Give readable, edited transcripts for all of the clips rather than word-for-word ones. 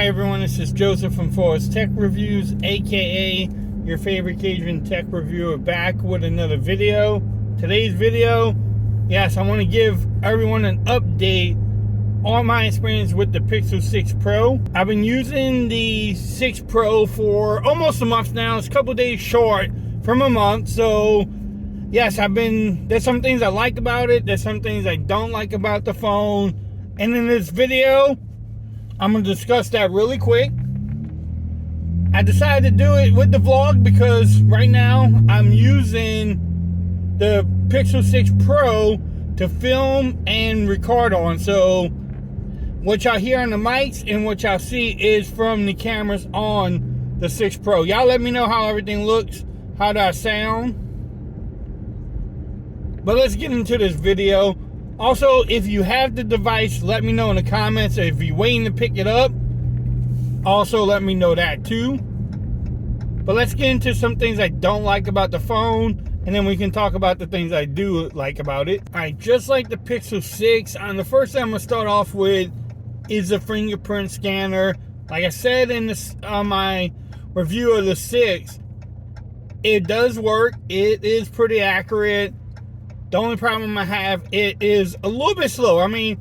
Hi everyone, this is Joseph from Forest Tech Reviews, aka your favorite Cajun tech reviewer, back with another video. Today's video, yes, I want to give everyone an update on my experience with the Pixel 6 Pro. I've been using the 6 Pro for almost a month now. It's a couple days short from a month, so yes, there's some things I like about it, there's some things I don't like about the phone, and in this video I'm going to discuss that really quick. I decided to do it with the vlog because right now I'm using the Pixel 6 Pro to film and record on. So what y'all hear on the mics and what y'all see is from the cameras on the 6 Pro. Y'all let me know how everything looks, how do I sound. But let's get into this video. Also, if you have the device, let me know in the comments. If you're waiting to pick it up, also let me know that too. But let's get into some things I don't like about the phone, and then we can talk about the things I do like about it. Alright, just like the Pixel 6, the first thing I'm going to start off with is the fingerprint scanner. Like I said in this my review of the 6, it does work. It is pretty accurate. The only problem I have, it is a little bit slow. I mean,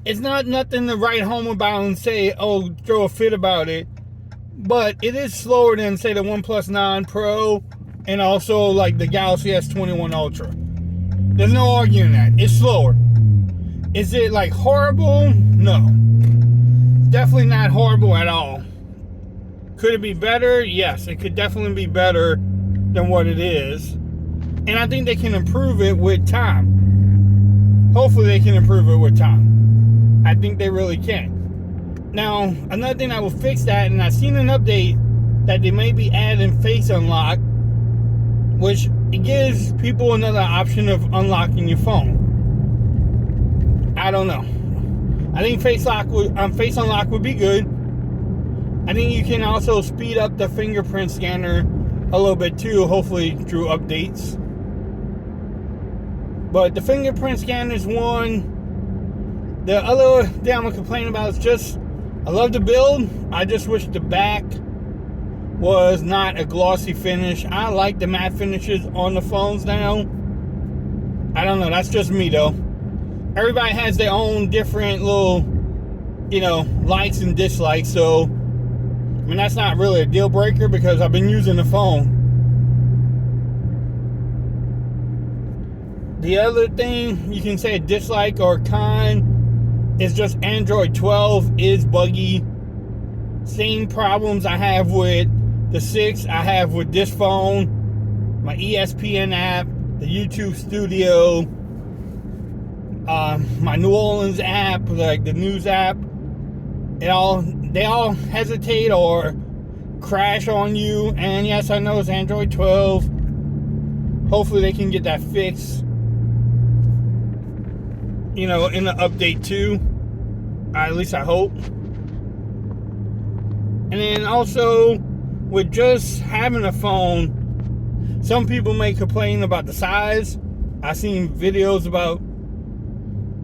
it's not nothing to write home about and say, oh, throw a fit about it. But it is slower than, say, the OnePlus 9 Pro and also like the Galaxy S21 Ultra. There's no arguing that. It's slower. Is it like horrible? No. Definitely not horrible at all. Could it be better? Yes, it could definitely be better than what it is. And I think they can improve it with time. Hopefully they can improve it with time. I think they really can. Now, another thing that will fix that, and I've seen an update that they may be adding face unlock, which it gives people another option of unlocking your phone. I don't know. I think face unlock would be good. I think you can also speed up the fingerprint scanner a little bit too, hopefully through updates. But the fingerprint scanner is one. The other thing I'm going to complain about is just, I love the build. I just wish the back was not a glossy finish. I like the matte finishes on the phones now. I don't know, that's just me though. Everybody has their own different little, likes and dislikes. So, I mean, that's not really a deal breaker because I've been using the phone. The other thing you can say a dislike or con is just Android 12 is buggy. Same problems I have with the 6, I have with this phone. My ESPN app, the YouTube Studio, my New Orleans app, like the news app. They all hesitate or crash on you. And yes, I know it's Android 12. Hopefully they can get that fixed, in the update too. At least I hope. And then also, with just having a phone, some people may complain about the size. I've seen videos about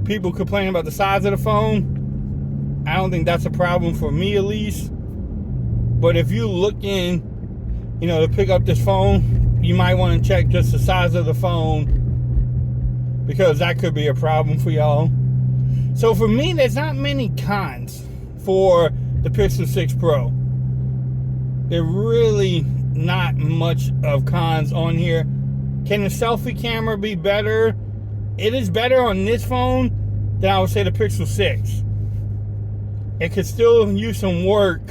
people complaining about the size of the phone. I don't think that's a problem for me, at least. But if you're looking, to pick up this phone, you might want to check just the size of the phone, because that could be a problem for y'all. So for me, there's not many cons for the Pixel 6 Pro. There really not much of cons on here. Can the selfie camera be better? It is better on this phone than I would say the Pixel 6. It could still use some work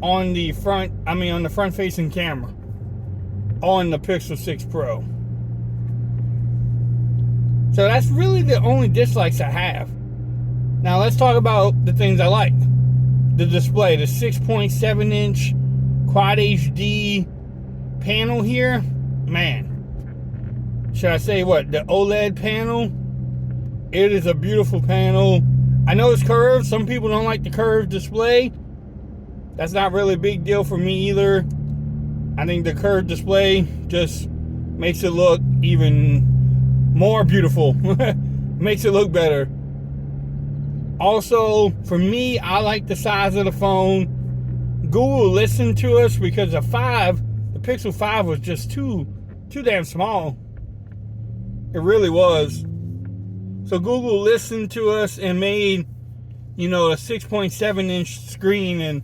on the front-facing camera on the Pixel 6 Pro. So that's really the only dislikes I have. Now let's talk about the things I like. The display, the 6.7 inch Quad HD panel here, man. Should I say what? The OLED panel? It is a beautiful panel. I know it's curved. Some people don't like the curved display. That's not really a big deal for me either. I think the curved display just makes it look even more beautiful. Makes it look better. Also, for me, I like the size of the phone. Google listened to us because the Pixel 5 was just too damn small. It really was. So Google listened to us and made, a 6.7 inch screen, and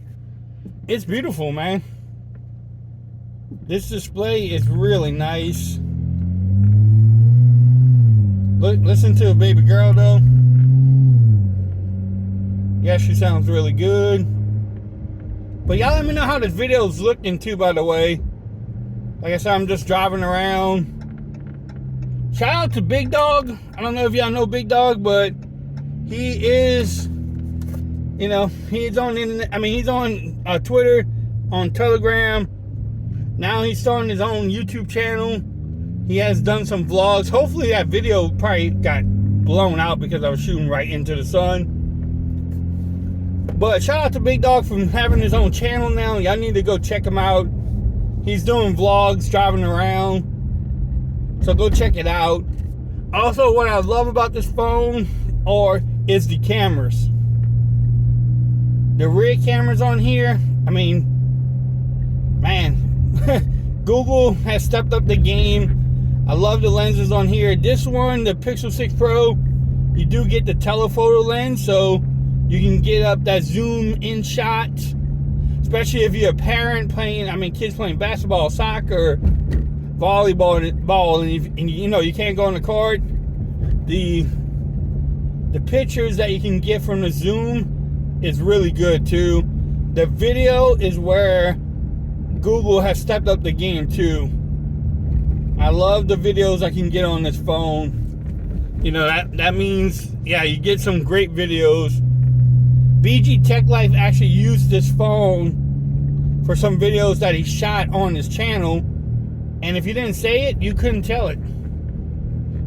it's beautiful, man. This display is really nice. Listen to a baby girl though. Yeah, she sounds really good. But y'all let me know how this video's looking too, by the way. Like I said, I'm just driving around. Shout out to Big Dog. I don't know if y'all know Big Dog, but he is, he's on Twitter, on Telegram. Now he's starting his own YouTube channel. He has done some vlogs. Hopefully that video probably got blown out because I was shooting right into the sun. But shout out to Big Dog for having his own channel now. Y'all need to go check him out. He's doing vlogs, driving around. So go check it out. Also, what I love about this phone is the cameras. The rear cameras on here, man, Google has stepped up the game. I love the lenses on here. This one, the Pixel 6 Pro, you do get the telephoto lens, so you can get up that zoom in shot, especially if you're a parent kids playing basketball, soccer, volleyball, and you can't go on the card. The pictures that you can get from the zoom is really good too. The video is where Google has stepped up the game too. I love the videos I can get on this phone. That means, yeah, you get some great videos. BG Tech Life actually used this phone for some videos that he shot on his channel, and if you didn't say it, you couldn't tell it.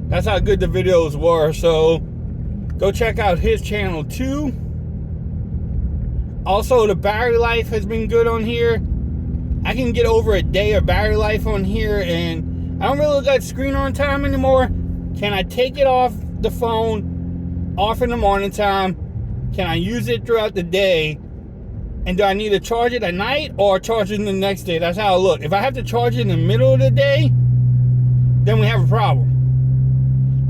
That's how good the videos were. So go check out his channel too. Also, the battery life has been good on here. I can get over a day of battery life on here, and I don't really look at screen on time anymore. Can I take it off the phone, off in the morning time? Can I use it throughout the day? And do I need to charge it at night or charge it the next day? That's how I look. If I have to charge it in the middle of the day, then we have a problem.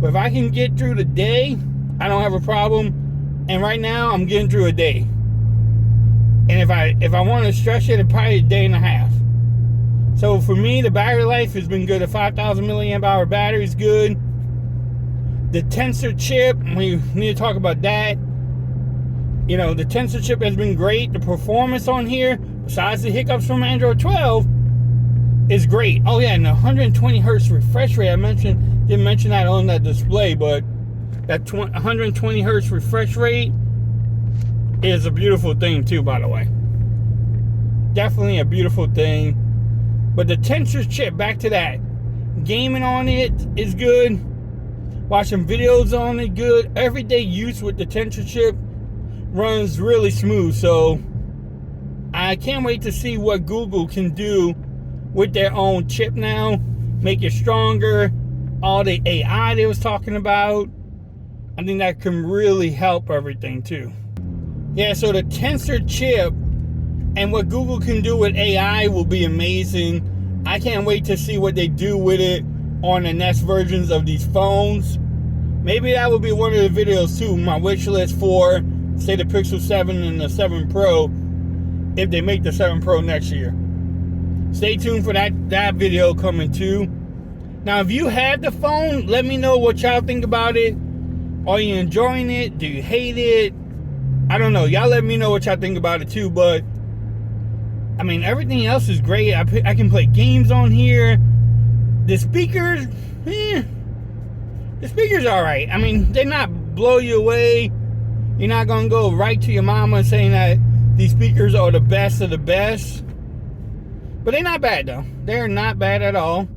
But if I can get through the day, I don't have a problem. And right now, I'm getting through a day. And if I want to stretch it, it's probably a day and a half. So for me, the battery life has been good. The 5,000 milliamp hour battery is good. The Tensor chip, we need to talk about that. The Tensor chip has been great. The performance on here, besides the hiccups from Android 12, is great. Oh yeah, and the 120 hertz refresh rate, didn't mention that on that display, but that 120 hertz refresh rate is a beautiful thing too, by the way. Definitely a beautiful thing. But the Tensor chip, back to that. Gaming on it is good. Watching videos on it, good. Everyday use with the Tensor chip runs really smooth. So I can't wait to see what Google can do with their own chip now. Make it stronger. All the AI they was talking about, I think that can really help everything too. Yeah, so the Tensor chip and what Google can do with AI will be amazing. I can't wait to see what they do with it on the next versions of these phones. Maybe that will be one of the videos too, my wish list for, say, the Pixel 7 and the 7 Pro, if they make the 7 Pro next year. Stay tuned for that video coming too. Now, if you have the phone, let me know what y'all think about it. Are you enjoying it? Do you hate it? I don't know. Y'all let me know what y'all think about it too, but everything else is great. I can play games on here. The speakers, the speakers are alright. They're not blow you away. You're not gonna go right to your mama saying that these speakers are the best of the best. But they're not bad though. They're not bad at all.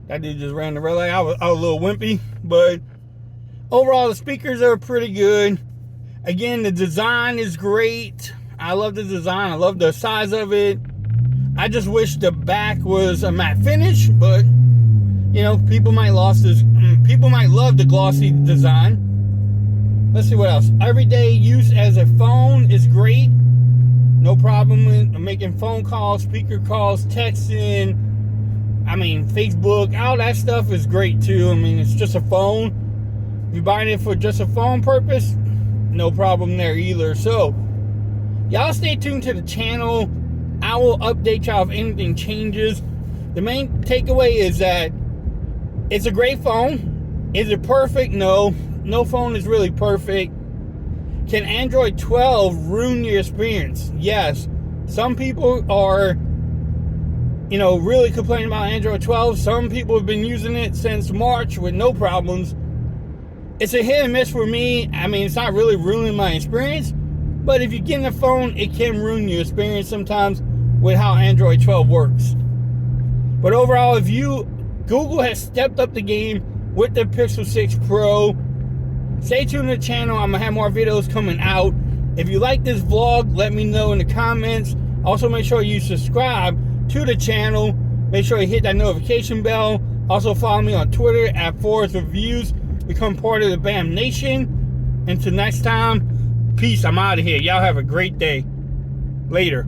That dude just ran the red light. I was a little wimpy, but overall the speakers are pretty good. Again, the design is great. I love the design. I love the size of it. I just wish the back was a matte finish, but people might love the glossy design. Let's see what else. Everyday use as a phone is great. No problem with making phone calls, speaker calls, texting. I mean, Facebook, all that stuff is great too. I mean, it's just a phone. If you're buying it for just a phone purpose, no problem there either. So, y'all stay tuned to the channel. I will update y'all if anything changes. The main takeaway is that it's a great phone. Is it perfect? No. No phone is really perfect. Can Android 12 ruin your experience? Yes. Some people are, really complaining about Android 12. Some people have been using it since March with no problems. It's a hit and miss for me. I mean, it's not really ruining my experience, but if you get in a phone, it can ruin your experience sometimes with how Android 12 works. But overall, Google has stepped up the game with the Pixel 6 Pro. Stay tuned to the channel. I'm gonna have more videos coming out. If you like this vlog, let me know in the comments. Also, make sure you subscribe to the channel. Make sure you hit that notification bell. Also, follow me on Twitter at Forest Reviews. Become part of the BAM Nation. Until next time, peace. I'm out of here. Y'all have a great day. Later.